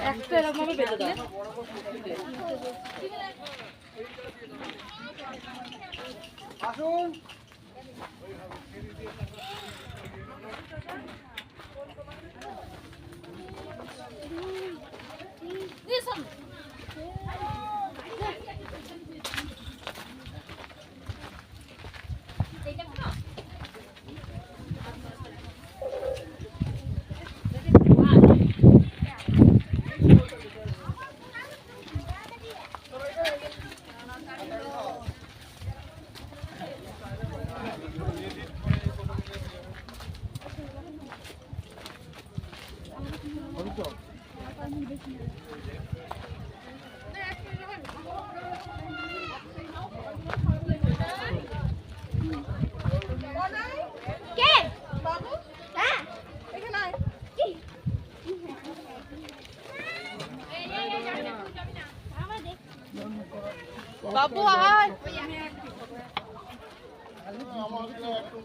একটা এরকম ভাবে বেঁধে দাও। আসুন।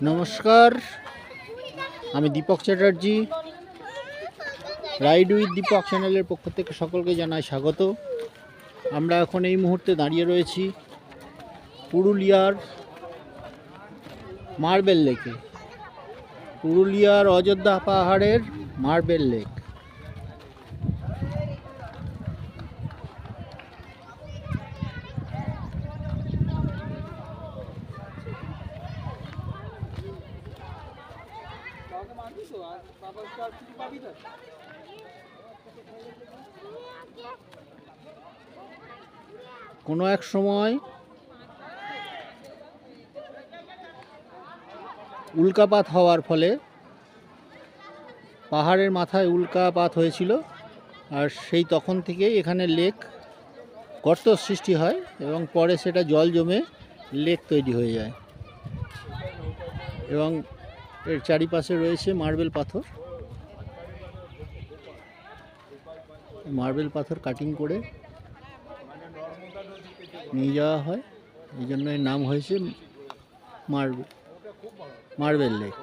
নমস্কার, আমি দীপক চ্যাটার্জি। রাইড উইথ দীপক চ্যানেলের পক্ষ থেকে সকলকে জানাই স্বাগত। আমরা এখন এই মুহূর্তে দাঁড়িয়ে রয়েছি পুরুলিয়ার মার্বেল লেকে, পুরুলিয়ার অযোধ্যা পাহাড়ের মার্বেল লেক। কোনো এক সময় উল্কাপাত হওয়ার ফলে পাহাড়ের মাথায় উল্কাপাত হয়েছিল, আর সেই তখন থেকেই এখানে লেক গর্ত সৃষ্টি হয় এবং পরে সেটা জল জমে লেক তৈরি হয়ে যায়। এবং এর চারিপাশে রয়েছে মার্বেল পাথর। মার্বেল পাথর কাটিং করে নিয়ে যাওয়া হয়, এই জন্য এর নাম হয়েছে মার্বেল লেক।